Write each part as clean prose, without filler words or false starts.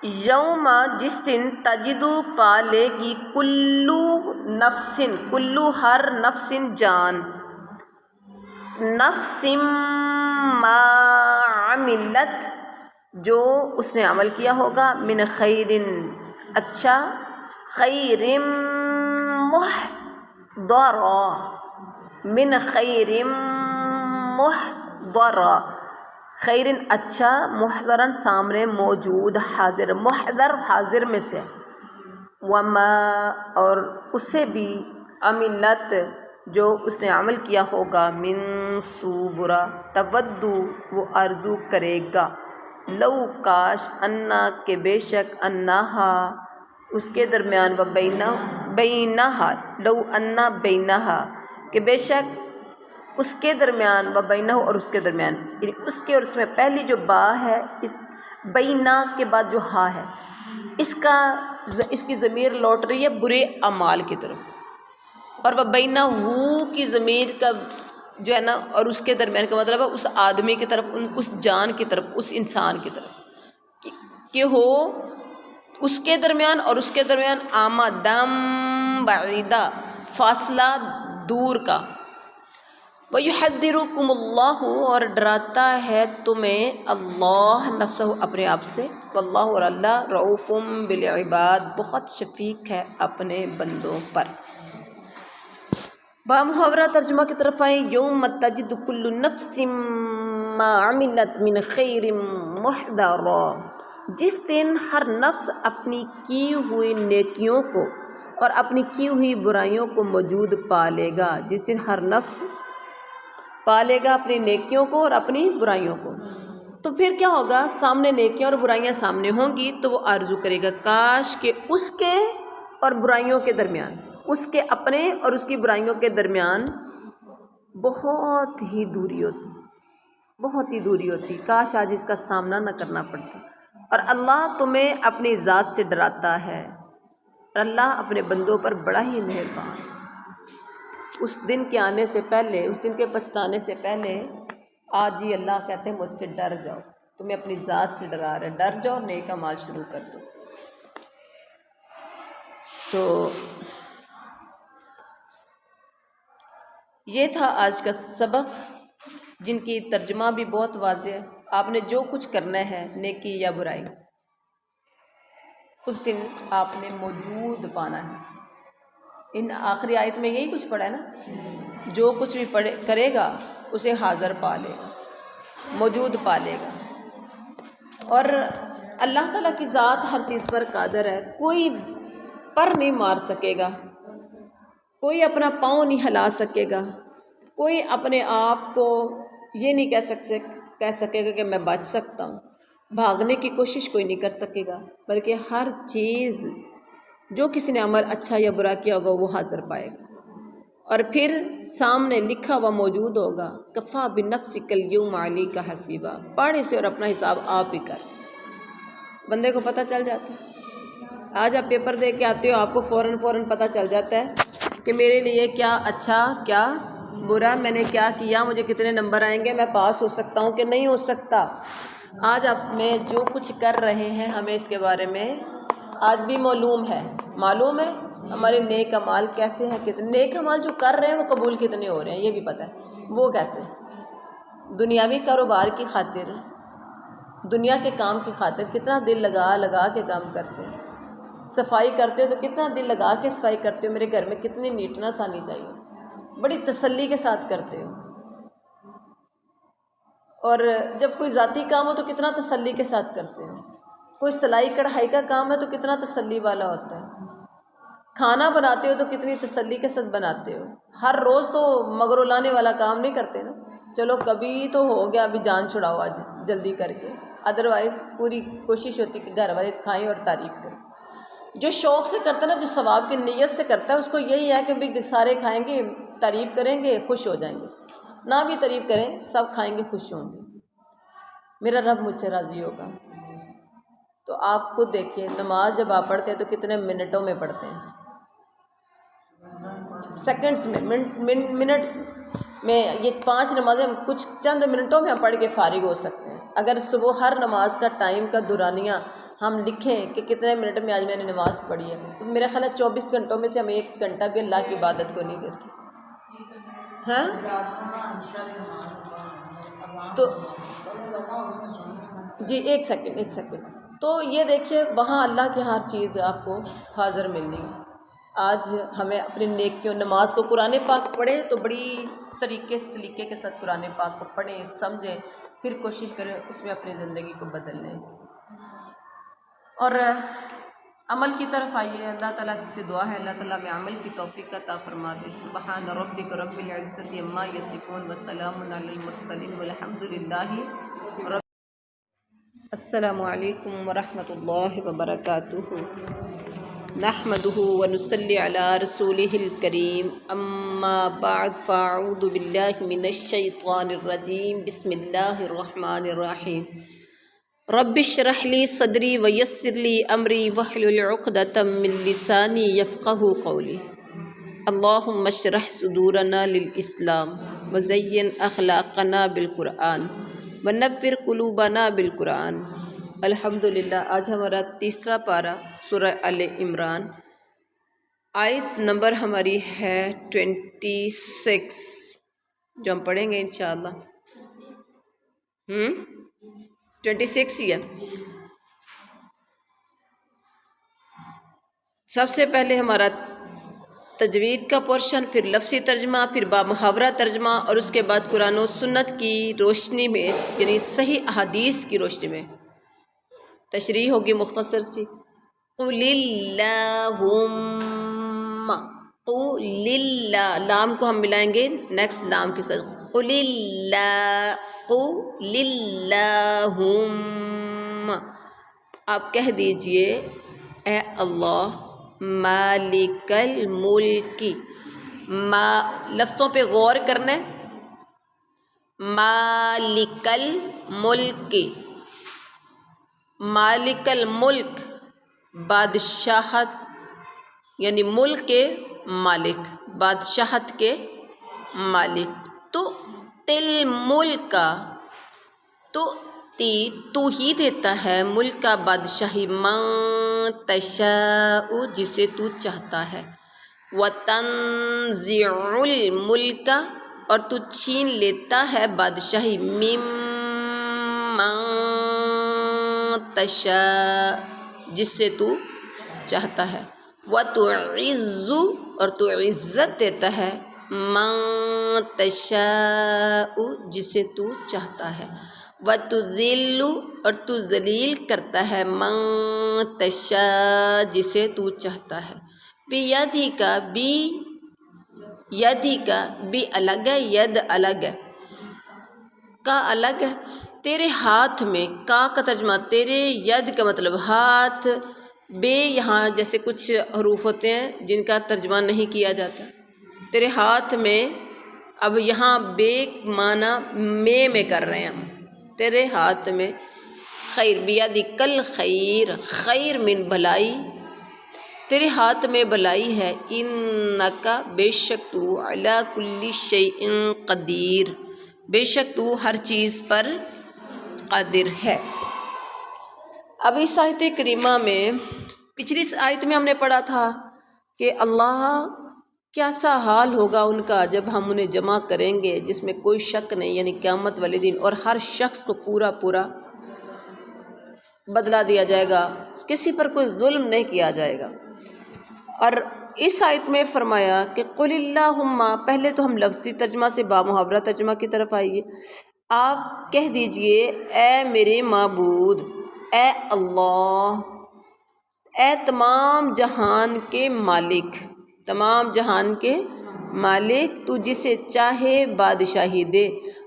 یوم جس دن تجدو پا لے گی کلو نفسن، کلو ہر نفسن جان، نفس ما عملت جو اس نے عمل کیا ہوگا، من خیرن اچھا، خیر محضرا، من خیر محضرا، خیرن اچھا، محضرن سامنے موجود، حاضر، محضر حاضر میں سے، وما اور اسے بھی، عملت جو اس نے عمل کیا ہوگا، من سو برا، تودو وہ آرزو کرے گا، لو کاش، انا کہ بے شک، انہا اس کے درمیان، و بینہا لو انا بینہا کہ بے شک اس کے درمیان، و بینہ اور اس کے درمیان، یعنی اس کے اور اس میں پہلی جو با ہے، اس بینہ کے بعد جو ہا ہے، اس کی ضمیر لوٹ رہی ہے برے اعمال کی طرف، اور وہ بینہ کی ضمیر کا جو ہے نا، اور اس کے درمیان کا مطلب ہے اس آدمی کی طرف، اس جان کی طرف، اس انسان کی طرف، کہ ہو اس کے درمیان اور اس کے درمیان آمدم بعیدہ، فاصلہ دور کا، وَيُحَذِّرُكُمُ اللَّهُ اور ڈراتا ہے تمہیں اللہ نفسہ اپنے آپ سے، واللہ اور اللہ رؤوف بالعباد بہت شفیق ہے اپنے بندوں پر۔ بامحاورہ ترجمہ کی طرف آئیں، یوم تجد کل نفس ما عملت من خیر محضرا، جس دن ہر نفس اپنی کی ہوئی نیکیوں کو اور اپنی کی ہوئی برائیوں کو موجود پالے گا، جس دن ہر نفس پالے گا اپنی نیکیوں کو اور اپنی برائیوں کو، تو پھر کیا ہوگا، سامنے نیکیاں اور برائیاں سامنے ہوں گی تو وہ آرزو کرے گا کاش کہ اس کے اور برائیوں کے درمیان، اس کے اپنے اور اس کی برائیوں کے درمیان بہت ہی دوری ہوتی، بہت ہی دوری ہوتی، کاش آج اس کا سامنا نہ کرنا پڑتا۔ اور اللہ تمہیں اپنی ذات سے ڈراتا ہے، اللہ اپنے بندوں پر بڑا ہی مہربان، اس دن کے آنے سے پہلے، اس دن کے پچھتانے سے پہلے آج ہی اللہ کہتے ہیں مجھ سے ڈر جاؤ، تمہیں اپنی ذات سے ڈرا رہے، ڈر جاؤ، نیک اعمال شروع کر دو۔ تو یہ تھا آج کا سبق، جن کی ترجمہ بھی بہت واضح ہے۔ آپ نے جو کچھ کرنا ہے، نیکی یا برائی، اس دن آپ نے موجود پانا ہے۔ ان آخری آیت میں یہی کچھ پڑھا ہے نا، جو کچھ بھی کرے گا اسے حاضر پا لے گا، موجود پا لے گا، اور اللہ تعالیٰ کی ذات ہر چیز پر قادر ہے، کوئی پر نہیں مار سکے گا، کوئی اپنا پاؤں نہیں ہلا سکے گا، کوئی اپنے آپ کو یہ نہیں کہہ سکے گا کہ میں بچ سکتا ہوں، بھاگنے کی کوشش کوئی نہیں کر سکے گا، بلکہ ہر چیز جو کسی نے عمل اچھا یا برا کیا ہوگا وہ حاضر پائے گا، اور پھر سامنے لکھا ہوا موجود ہوگا، کفا بنفسک الیوم علیک حسیبا، پڑھ اسے اور اپنا حساب آپ ہی کر، بندے کو پتہ چل جاتا ہے۔ آج آپ پیپر دے کے آتے ہو، آپ کو فوراً پتہ چل جاتا ہے کہ میرے لیے کیا اچھا کیا برا، میں نے کیا کیا، مجھے کتنے نمبر آئیں گے، میں پاس ہو سکتا ہوں کہ نہیں ہو سکتا۔ آج آپ میں جو کچھ کر رہے ہیں ہمیں اس کے بارے میں آج بھی معلوم ہے ہمارے نیک اعمال کیسے ہیں، کتنے نیک اعمال جو کر رہے ہیں وہ قبول کتنے ہو رہے ہیں یہ بھی پتہ ہے، وہ کیسے، دنیاوی کاروبار کی خاطر، دنیا کے کام کی خاطر کتنا دل لگا کے کام کرتے ہیں، صفائی کرتے ہو تو کتنا دل لگا کے صفائی کرتے ہو، میرے گھر میں کتنی نیٹنس آنی چاہیے، بڑی تسلی کے ساتھ کرتے ہو، اور جب کوئی ذاتی کام ہو تو کتنا تسلی کے ساتھ کرتے ہو، کوئی سلائی کڑھائی کا کام ہے تو کتنا تسلی والا ہوتا ہے، کھانا بناتے ہو تو کتنی تسلی کے ساتھ بناتے ہو، ہر روز تو مگر الانے والا کام نہیں کرتے نا، چلو کبھی تو ہو گیا ابھی جان چھڑاؤ آج جلدی کر کے، ادروائز پوری کوشش ہوتی کہ گھر والے کھائیں اور تعریف کریں، جو شوق سے کرتا ہے نا، جو ثواب کی نیت سے کرتا ہے، اس کو یہی ہے کہ بھی سارے کھائیں گے، تعریف کریں گے، خوش ہو جائیں گے، نہ بھی تعریف کریں سب کھائیں گے، خوش ہوں گے، میرا رب مجھ سے راضی ہوگا۔ تو آپ خود دیکھیے، نماز جب آپ پڑھتے ہیں تو کتنے منٹوں میں پڑھتے ہیں، سیکنڈز میں، منٹ میں، یہ 5 نمازیں کچھ چند منٹوں میں ہم پڑھ کے فارغ ہو سکتے ہیں۔ اگر صبح ہر نماز کا ٹائم کا دورانیہ ہم لکھیں کہ کتنے منٹ میں آج میں نے نماز پڑھی ہے، تو میرا خیال ہے 24 گھنٹوں میں سے ہم 1 گھنٹہ بھی اللہ کی عبادت کو نہیں دیتے. ہاں تو جی ایک سیکنڈ. تو یہ دیکھیے وہاں اللہ کی ہر چیز آپ کو حاضر ملنی ہے. آج ہمیں اپنی نیکیوں نماز کو قرآن پاک پڑھیں تو بڑی سلیقے کے ساتھ قرآن پاک کو پڑھیں، سمجھیں، پھر کوشش کریں اس میں اپنی زندگی کو بدلنے اور عمل کی طرف آئیے. اللہ تعالیٰ سے دعا ہے اللہ تعالیٰ میں عمل کی توفیق عطا فرما دے. سبحان ربک رب العزت عما یصفون وسلام علی المرسلین والحمد للہ رب. السلام علیکم ورحمۃ اللہ وبرکاتہ. نحمدہ ونصلی علی رسولہ الکریم. اما بعد فاعوذ باللہ من الشیطان الرجیم. بسم اللہ الرحمن الرحیم. رب اشرح لی صدری ویسر لی امری واحلل عقدۃ من لسانی یفقہوا قولی. اللہم اشرح صدورنا للاسلام وزین اخلاقنا بالقرآن ونور قلوبنا بالقرآن. الحمدللہ. آج ہمارا تیسرا پارہ سورہ آل عمران، آیت نمبر ہماری ہے 26 جو ہم پڑھیں گے انشاءاللہ. 26 ہی ہے. سب سے پہلے ہمارا تجوید کا پورشن، پھر لفظی ترجمہ، پھر بامحاورہ ترجمہ، اور اس کے بعد قرآن و سنت کی روشنی میں یعنی صحیح احادیث کی روشنی میں تشریح ہوگی مختصر سی. قل اللہم، قل اللہ، لام کو ہم ملائیں گے نیکسٹ لام کے ساتھ. قل اللہم، آپ کہہ دیجئے اے اللہ مالک الملک. لفظوں پہ غور کرنا. مالک الملک، مالک الملک بادشاہت یعنی ملک کے مالک، بادشاہت کے مالک. تو تل ملک کا تو ہی دیتا ہے ملک کا بادشاہی. من تشاء، جسے تو چاہتا ہے. وتنزع الملک، اور تو چھین لیتا ہے بادشاہی. ممن تشاء، جس سے تو چاہتا ہے. وتعز، اور تو عزت دیتا ہے. من تشاء، جسے تو چاہتا ہے. وتذل، اور تو ذلیل کرتا ہے. من تشاء، جسے تو چاہتا ہے. بیدک، یدک، بھی الگ ہے، ید الگ ہے، کا الگ ہے. تیرے ہاتھ میں، کا ترجمہ تیرے، ید کا مطلب ہاتھ. بے یہاں جیسے کچھ حروف ہوتے ہیں جن کا ترجمہ نہیں کیا جاتا. تیرے ہاتھ میں، اب یہاں بے معنی میں کر رہے ہیں ہم. تیرے ہاتھ میں خیر، بیدک الخیر، خیر من بھلائی، تیرے ہاتھ میں بھلائی ہے. انک، بے شک تو، علی کل شیء قدیر، بے شک تو ہر چیز پر قادر ہے. اب اس آیت کریمہ میں پچھلی آیت میں ہم نے پڑھا تھا کہ اللہ کیسا حال ہوگا ان کا جب ہم انہیں جمع کریں گے، جس میں کوئی شک نہیں، یعنی قیامت والے دن، اور ہر شخص کو پورا بدلہ دیا جائے گا، کسی پر کوئی ظلم نہیں کیا جائے گا. اور اس آیت میں فرمایا کہ قل اللہم، پہلے تو ہم لفظی ترجمہ سے بامحاورہ ترجمہ کی طرف آئیے. آپ کہہ دیجئے اے میرے معبود، اے اللہ، اے تمام جہان کے مالک، تمام جہان کے مالک، تو جسے چاہے بادشاہی دے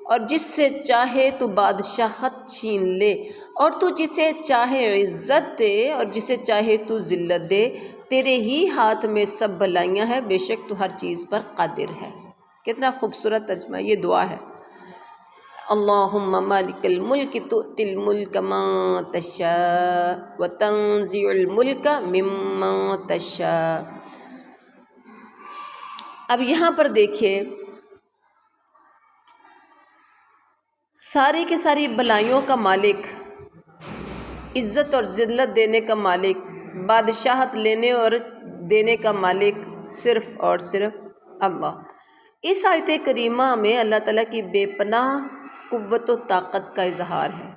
اور جس سے چاہے تو بادشاہت چھین لے، اور تو جسے چاہے عزت دے اور جسے چاہے تو ذلت دے. تیرے ہی ہاتھ میں سب بھلائیاں ہیں، بے شک تو ہر چیز پر قادر ہے. کتنا خوبصورت ترجمہ، یہ دعا ہے. اللہم مالک الملک تؤتی الملک من تشاء وتنزع الملک ممن تشاء. اب یہاں پر دیکھیے ساری کی ساری بلائیوں کا مالک عزت اور ذلت دینے کا مالک، بادشاہت لینے اور دینے کا مالک صرف اور صرف اللہ۔ اس آیت کریمہ میں اللہ تعالیٰ کی بے پناہ قوت و طاقت کا اظہار ہے۔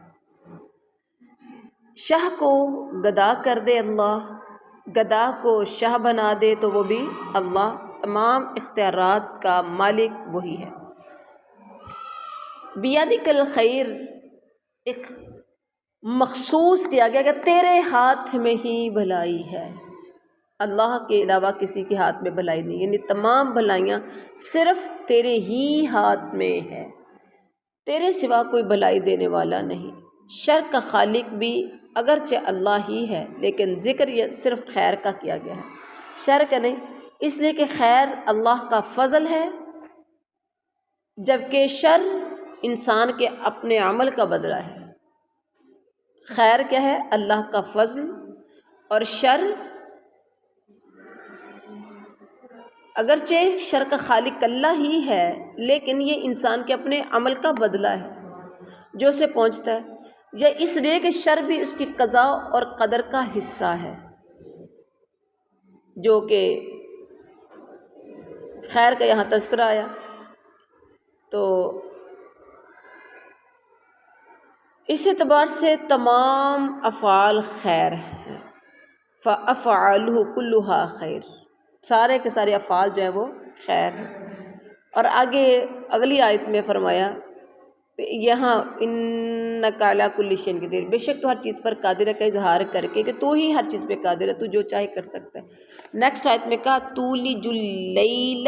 شاہ کو گدا کر دے اللہ، گدا کو شاہ بنا دے تو وہ بھی اللہ، تمام اختیارات کا مالک وہی ہے۔ بیدک الخیر ایک مخصوص کیا گیا کہ تیرے ہاتھ میں ہی بھلائی ہے، اللہ کے علاوہ کسی کے ہاتھ میں بھلائی نہیں، یعنی تمام بھلائیاں صرف تیرے ہی ہاتھ میں ہے، تیرے سوا کوئی بھلائی دینے والا نہیں۔ شر کا خالق بھی اگرچہ اللہ ہی ہے، لیکن ذکر یہ صرف خیر کا کیا گیا ہے، شر کا نہیں، اس لیے کہ خیر اللہ کا فضل ہے، جبکہ شر انسان کے اپنے عمل کا بدلہ ہے۔ خیر کیا ہے؟ اللہ کا فضل، اور شر اگرچہ شر کا خالق اللہ ہی ہے، لیکن یہ انسان کے اپنے عمل کا بدلہ ہے جو اسے پہنچتا ہے، یا اس لیے کہ شر بھی اس کی قضاء اور قدر کا حصہ ہے، جو کہ خیر کا یہاں تذکرہ آیا۔ تو اس اعتبار سے تمام افعال خیر ہیں، فَأَفْعَالُهُ كُلُّهَا خیر، سارے کے سارے افعال جو ہیں وہ خیر ہیں۔ اور آگے اگلی آیت میں فرمایا یہاں اِنَّكَ عَلَىٰ كُلِّ شَيْءٍ قَدِيرٌ، بے شک تو ہر چیز پر قادر ہے کا اظہار کر کے کہ تو ہی ہر چیز پہ قادر ہے، تو جو چاہے کر سکتا ہے۔ نیکسٹ آیت میں کہا تولج اللیل،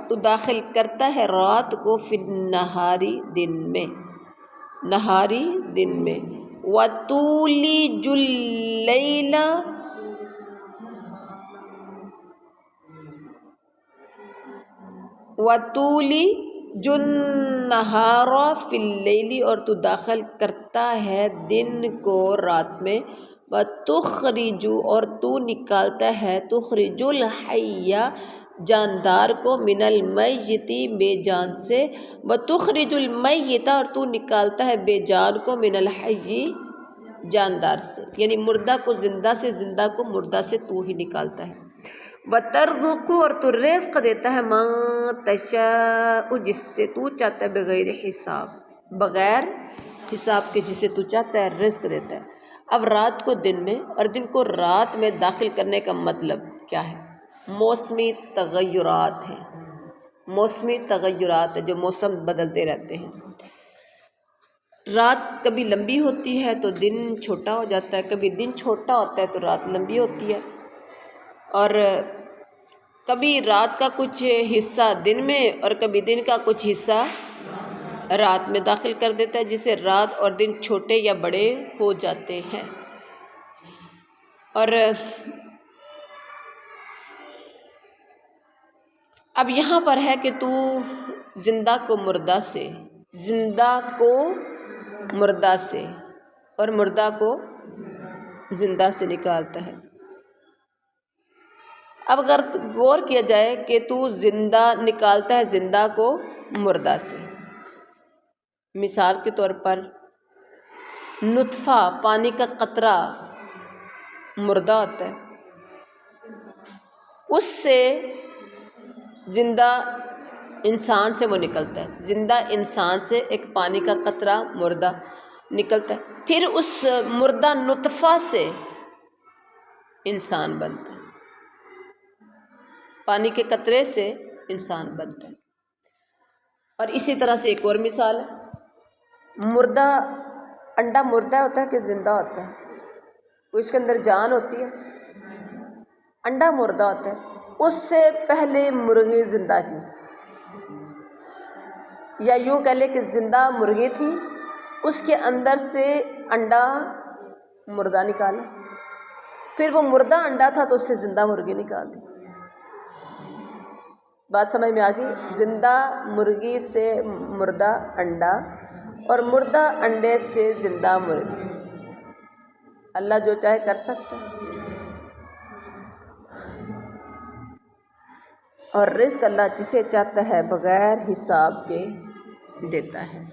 تو داخل کرتا ہے رات کو، فی النہاری دن میں، نہاری دن میں، وتولج اللیل، وتولج النہار فی اللیل، اور تو داخل کرتا ہے دن کو رات میں، وتخرج، اور تو نکالتا ہے، تخرج الحی، جاندار کو، من المیت، بے جان سے، وتخرج المیت، اور تو نکالتا ہے بے جان کو، من الحی، جاندار سے، یعنی مردہ کو زندہ سے، زندہ کو مردہ سے تو ہی نکالتا ہے۔ وَتَرْزُقُ، اور تو رزق دیتا ہے، مَن تَشَاءُ، جس سے تو چاہتا ہے، بغیر حساب، بغیر حساب کے جسے تو چاہتا ہے رزق دیتا ہے۔ اب رات کو دن میں اور دن کو رات میں داخل کرنے کا مطلب کیا ہے؟ موسمی تغیرات ہیں، موسمی تغیرات ہیں جو موسم بدلتے رہتے ہیں۔ رات کبھی لمبی ہوتی ہے تو دن چھوٹا ہو جاتا ہے، کبھی دن چھوٹا ہوتا ہے تو رات لمبی ہوتی ہے، اور کبھی رات کا کچھ حصہ دن میں اور کبھی دن کا کچھ حصہ رات میں داخل کر دیتا ہے، جسے رات اور دن چھوٹے یا بڑے ہو جاتے ہیں۔ اور اب یہاں پر ہے کہ تو زندہ کو مردہ سے، زندہ کو مردہ سے اور مردہ کو زندہ سے نکالتا ہے۔ اب اگر غور کیا جائے کہ تو زندہ نکالتا ہے زندہ کو مردہ سے، مثال کے طور پر نطفہ، پانی کا قطرہ مردہ ہوتا ہے، اس سے زندہ انسان سے وہ نکلتا ہے، زندہ انسان سے ایک پانی کا قطرہ مردہ نکلتا ہے، پھر اس مردہ نطفہ سے انسان بنتا ہے، پانی کے قطرے سے انسان بنتا ہے۔ اور اسی طرح سے ایک اور مثال ہے، مردہ انڈا مردہ ہوتا ہے کہ زندہ ہوتا ہے؟ اس کے اندر جان ہوتی ہے، انڈا مردہ ہوتا ہے، اس سے پہلے مرغی زندہ تھی، یا یوں کہہ لے کہ زندہ مرغی تھی، اس کے اندر سے انڈا مردہ نکالا، پھر وہ مردہ انڈا تھا تو اس سے زندہ مرغی نکال دی۔ بات سمجھ میں آ گئی؟ زندہ مرغی سے مردہ انڈا اور مردہ انڈے سے زندہ مرغی، اللہ جو چاہے کر سکتا ہے، اور رزق اللہ جسے چاہتا ہے بغیر حساب کے دیتا ہے۔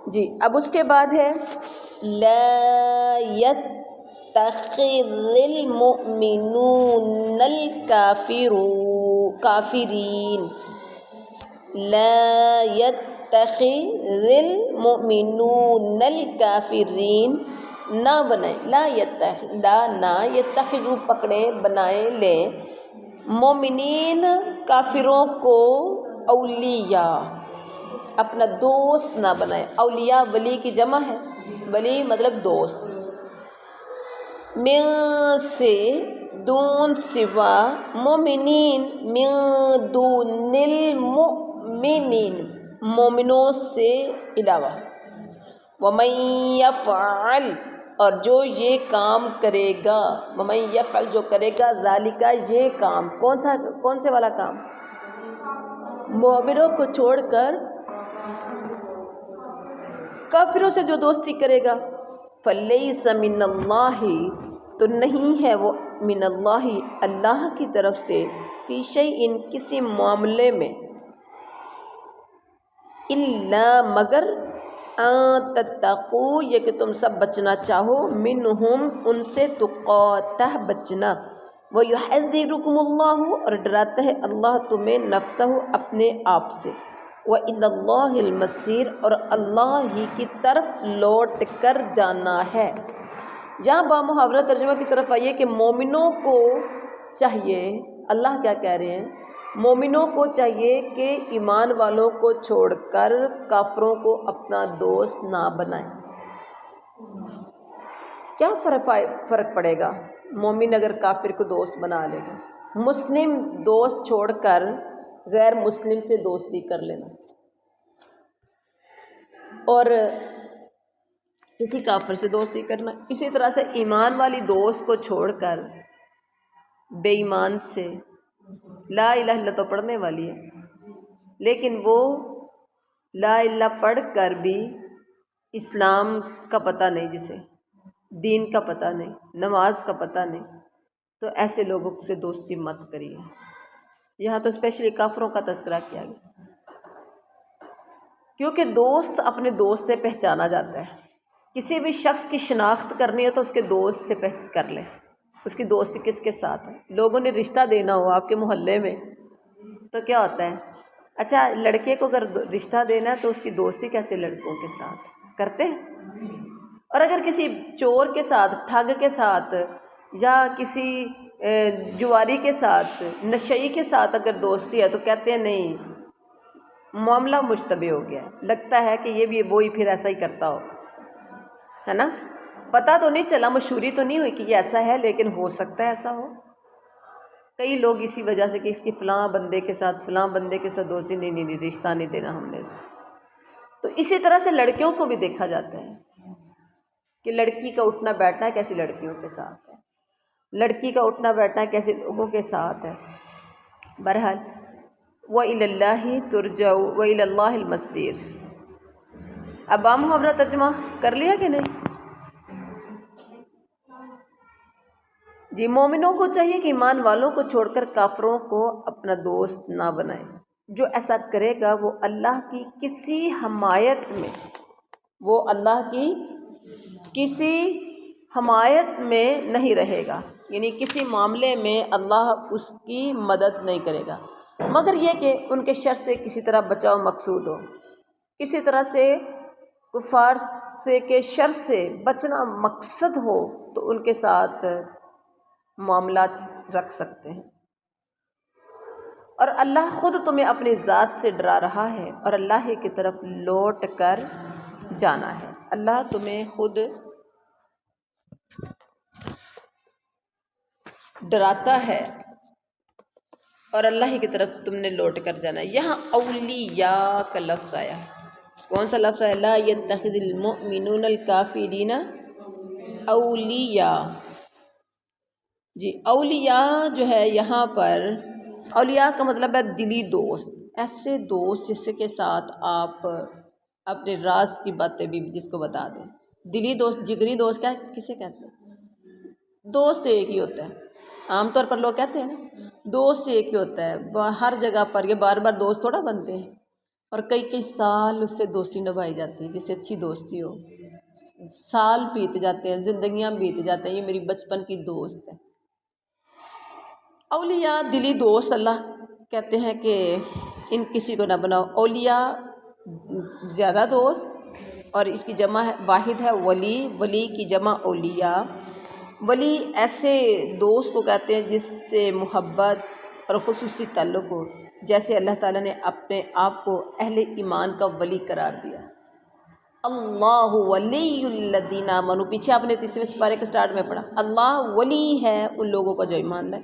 جی اب اس کے بعد ہے لا يتخذ المؤمنون کافرین، لا يتخذ المؤمنون الکافرین، نہ بنائیں، لا نہ یتخذو پکڑیں بنائیں لیں، مومنین کافروں کو اولیاء اپنا دوست نہ بنائیں۔ اولیاء ولی کی جمع ہے، ولی مطلب دوست، من سے دون سوا، مومنین من دون المؤمنین مومنوں سے علاوہ، ومن یفعل اور جو یہ کام کرے گا، ومن یفعل جو کرے گا، ذالک یہ کام، کون سے والا کام؟ مومنوں کو چھوڑ کر کافروں سے جو دوستی کرے گا، فلیس من اللہ تو نہیں ہے وہ من اللہ اللہ کی طرف سے، فی شیء کسی معاملے میں، الا مگر ان تتقوا یہ کہ تم سب بچنا چاہو، منہم ان سے، تقاتہ بچنا، وَيُحَذِّرُكُمُ اللَّهُ اور ڈراتا ہے اللہ تمہیں، نفسہ اپنے آپ سے، وَإِلَى اللَّهِ الْمَصِيرُ اور اللہ ہی کی طرف لوٹ کر جانا ہے۔ یہاں بامحاورہ ترجمہ کی طرف آئیے کہ مومنوں کو چاہیے، اللہ کیا کہہ رہے ہیں، مومنوں کو چاہیے کہ ایمان والوں کو چھوڑ کر کافروں کو اپنا دوست نہ بنائیں۔ کیا فرق پڑے گا مومن اگر کافر کو دوست بنا لے گا؟ مسلم دوست چھوڑ کر غیر مسلم سے دوستی کر لینا، اور کسی کافر سے دوستی کرنا، اسی طرح سے ایمان والی دوست کو چھوڑ کر بے ایمان سے، لا الہ الا اللہ تو پڑھنے والی ہے لیکن وہ لا الہ پڑھ کر بھی اسلام کا پتہ نہیں، جسے دین کا پتہ نہیں، نماز کا پتہ نہیں، تو ایسے لوگوں سے دوستی مت کریے۔ یہاں تو اسپیشلی کافروں کا تذکرہ کیا گیا، کیونکہ دوست اپنے دوست سے پہچانا جاتا ہے۔ کسی بھی شخص کی شناخت کرنی ہے تو اس کے دوست سے کر لیں، اس کی دوستی کس کے ساتھ ہے۔ لوگوں نے رشتہ دینا ہو آپ کے محلے میں تو کیا ہوتا ہے، اچھا لڑکے کو اگر رشتہ دینا ہے تو اس کی دوستی کیسے لڑکوں کے ساتھ کرتے ہیں، اور اگر کسی چور کے ساتھ، ٹھگ کے ساتھ، یا کسی جواری کے ساتھ، نشئی کے ساتھ اگر دوستی ہے تو کہتے ہیں نہیں، معاملہ مشتبہ ہو گیا ہے، لگتا ہے کہ یہ بھی وہی پھر ایسا ہی کرتا ہو، ہے نا، پتہ تو نہیں چلا، مشہوری تو نہیں ہوئی کہ یہ ایسا ہے، لیکن ہو سکتا ہے ایسا ہو۔ کئی لوگ اسی وجہ سے کہ اس کی فلاں بندے کے ساتھ دوستی، نہیں رشتہ نہیں دینا ہم نے اس کو۔ تو اسی طرح سے لڑکیوں کو بھی دیکھا جاتا ہے کہ لڑکی کا اٹھنا بیٹھنا کیسی لڑکیوں کے ساتھ ہے، لڑکی کا اٹھنا بیٹھنا کیسے لوگوں کے ساتھ ہے۔ بہرحال وَإِلَى اللَّهِ تُرْجَعُ وَإِلَى اللَّهِ الْمَصِيرُ۔ اب بامحاورہ ترجمہ کر لیا کہ نہیں؟ جی مومنوں کو چاہیے کہ ایمان والوں کو چھوڑ کر کافروں کو اپنا دوست نہ بنائیں، جو ایسا کرے گا وہ اللہ کی کسی حمایت میں، وہ اللہ کی کسی حمایت میں نہیں رہے گا، یعنی کسی معاملے میں اللہ اس کی مدد نہیں کرے گا، مگر یہ کہ ان کے شر سے کسی طرح بچاؤ مقصود ہو، کسی طرح سے کفار سے کے شر سے بچنا مقصد ہو تو ان کے ساتھ معاملات رکھ سکتے ہیں۔ اور اللہ خود تمہیں اپنی ذات سے ڈرا رہا ہے اور اللہ ہی کی طرف لوٹ کر جانا ہے، اللہ تمہیں خود ڈراتا ہے اور اللہ ہی کی طرف تم نے لوٹ کر جانا ہے۔ یہاں اولیاء کا لفظ آیا ہے، کون سا لفظ ہے؟ لا يتخذ المؤمنون الکافرین اولیاء۔ جی اولیاء جو ہے یہاں پر، اولیاء کا مطلب ہے دلی دوست، ایسے دوست جس کے ساتھ آپ اپنے راز کی باتیں بھی جس کو بتا دیں۔ دلی دوست، جگری دوست کیا کسے کہتے ہیں؟ دوست ایک ہی ہوتا ہے، عام طور پر لوگ کہتے ہیں نا دوست ایک ہی ہوتا ہے، ہر جگہ پر یہ بار بار دوست تھوڑا بنتے ہیں، اور کئی کئی سال اس سے دوستی نبھائی جاتی ہے، جس سے اچھی دوستی ہو، سال بیت جاتے ہیں، زندگیاں بیت جاتے ہیں، یہ میری بچپن کی دوست ہے۔ اولیاء دلی دوست اللہ کہتے ہیں کہ ان کسی کو نہ بناؤ، اولیاء زیادہ دوست، اور اس کی جمع واحد ہے ولی، ولی کی جمع اولیاء۔ ولی ایسے دوست کو کہتے ہیں جس سے محبت اور خصوصی تعلق ہو، جیسے اللہ تعالیٰ نے اپنے آپ کو اہل ایمان کا ولی قرار دیا۔ اللہ ولی الذین آمنوا، پیچھے آپ نے تیسرے سپارے کے سٹارٹ میں پڑھا، اللہ ولی ہے ان لوگوں کا جو ایمان لائے۔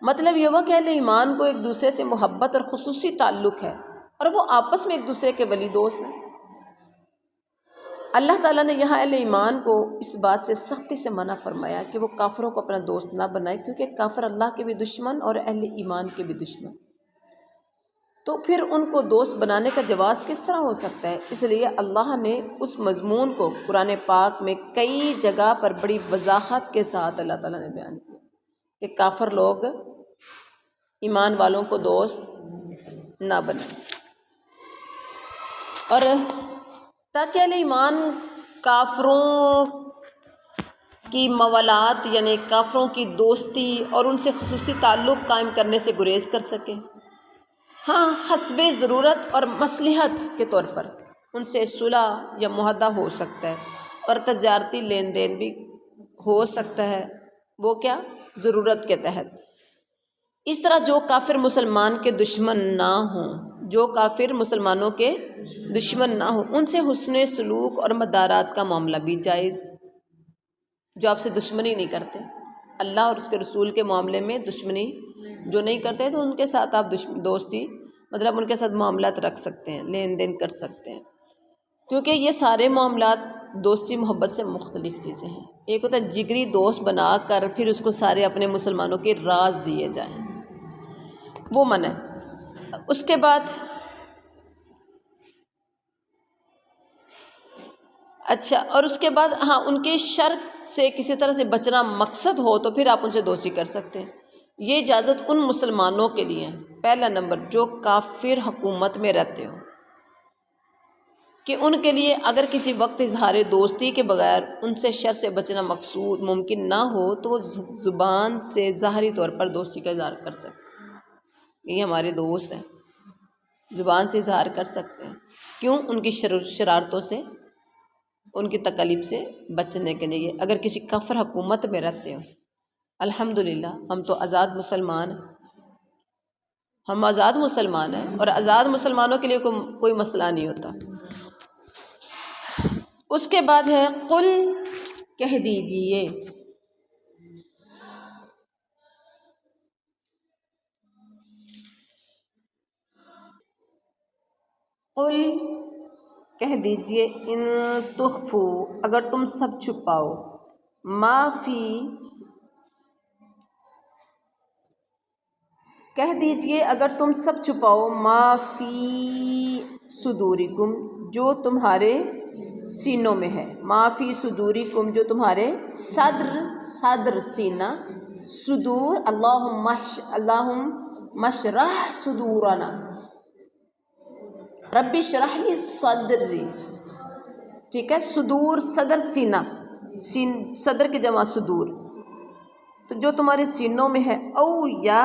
مطلب یہ ہوا کہ اہل ایمان کو ایک دوسرے سے محبت اور خصوصی تعلق ہے، اور وہ آپس میں ایک دوسرے کے ولی دوست ہیں۔ اللہ تعالیٰ نے یہاں اہل ایمان کو اس بات سے سختی سے منع فرمایا کہ وہ کافروں کو اپنا دوست نہ بنائے، کیونکہ کافر اللہ کے بھی دشمن اور اہل ایمان کے بھی دشمن، تو پھر ان کو دوست بنانے کا جواز کس طرح ہو سکتا ہے؟ اس لیے اللہ نے اس مضمون کو قرآن پاک میں کئی جگہ پر بڑی وضاحت کے ساتھ اللہ تعالیٰ نے بیان کیا کہ کافر لوگ ایمان والوں کو دوست نہ بنائیں، اور تاکہ اہل ایمان کافروں کی موالات یعنی کافروں کی دوستی اور ان سے خصوصی تعلق قائم کرنے سے گریز کر سکیں۔ ہاں، حسب ضرورت اور مصلحت کے طور پر ان سے صلح یا معاہدہ ہو سکتا ہے، اور تجارتی لین دین بھی ہو سکتا ہے، وہ کیا؟ ضرورت کے تحت۔ اس طرح جو کافر مسلمان کے دشمن نہ ہوں، جو کافر مسلمانوں کے دشمن نہ ہوں، ان سے حسن سلوک اور مدارات کا معاملہ بھی جائز، جو آپ سے دشمنی نہیں کرتے، اللہ اور اس کے رسول کے معاملے میں دشمنی جو نہیں کرتے تو ان کے ساتھ آپ دوستی مطلب ان کے ساتھ معاملات رکھ سکتے ہیں، لین دین کر سکتے ہیں، کیونکہ یہ سارے معاملات دوستی محبت سے مختلف چیزیں ہیں۔ ایک ہوتا ہے جگری دوست بنا کر پھر اس کو سارے اپنے مسلمانوں کے راز دیے جائیں، وہ منع ہے۔ اس کے بعد اور اس کے بعد ہاں، ان کے شر سے کسی طرح سے بچنا مقصد ہو تو پھر آپ ان سے دوستی کر سکتے ہیں۔ یہ اجازت ان مسلمانوں کے لیے ہے، پہلا نمبر جو کافر حکومت میں رہتے ہوں، کہ ان کے لیے اگر کسی وقت اظہار دوستی کے بغیر ان سے شر سے بچنا مقصود ممکن نہ ہو تو وہ زبان سے ظاہری طور پر دوستی کا اظہار کر سکتے ہیں، یہ ہمارے دوست ہیں، زبان سے اظہار کر سکتے ہیں، کیوں؟ ان کی شرارتوں سے، ان کی تکالیف سے بچنے کے لیے۔ اگر کسی کافر حکومت میں رہتے ہوں، الحمدللہ ہم تو آزاد مسلمان ہیں، ہم آزاد مسلمان ہیں، اور آزاد مسلمانوں کے لیے کوئی مسئلہ نہیں ہوتا۔ اس کے بعد ہے قل، کہہ دیجئے، قل کہہ دیجئے، ان تخفو، اگر تم سب چھپاؤ، ما فی، کہہ دیجئے اگر تم سب چھپاؤ، ما فی صدورکم، جو تمہارے سینوں میں ہے، ما فی صدورکم، جو تمہارے صدر سینہ، صدور، اللہم اشرح صدورنا، رب اشرح لی صدری، ٹھیک ہے، صدور صدر سینہ، صدر کی جمع صدور، تو جو تمہارے سینوں میں ہے، او یا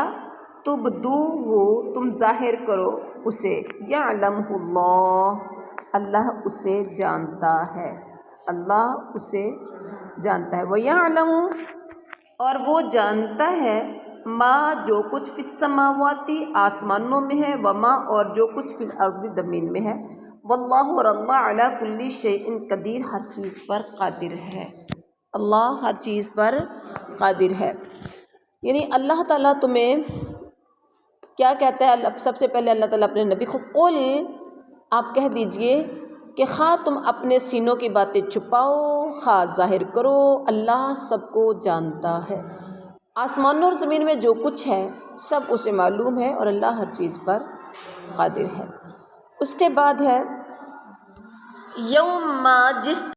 تبدوہ، تم ظاہر کرو اسے، یعلمہ اللہ، اللہ اسے جانتا ہے، اللہ اسے جانتا ہے، وَيَعْلَمُ، اور وہ جانتا ہے، ما، جو کچھ فی السماواتی، آسمانوں میں ہے، وما، اور جو کچھ فی الارض، زمین میں ہے، واللہ، اور اللہ، علی کل شیء قدیر، ہر چیز پر قادر ہے، اللہ ہر چیز پر قادر ہے۔ یعنی اللہ تعالیٰ تمہیں کیا کہتا ہے؟ سب سے پہلے اللہ تعالیٰ اپنے نبی کو قل، آپ کہہ دیجئے کہ خواہ تم اپنے سینوں کی باتیں چھپاؤ خواہ ظاہر کرو، اللہ سب کو جانتا ہے، آسمانوں اور زمین میں جو کچھ ہے سب اسے معلوم ہے، اور اللہ ہر چیز پر قادر ہے۔ اس کے بعد ہے یوم، جس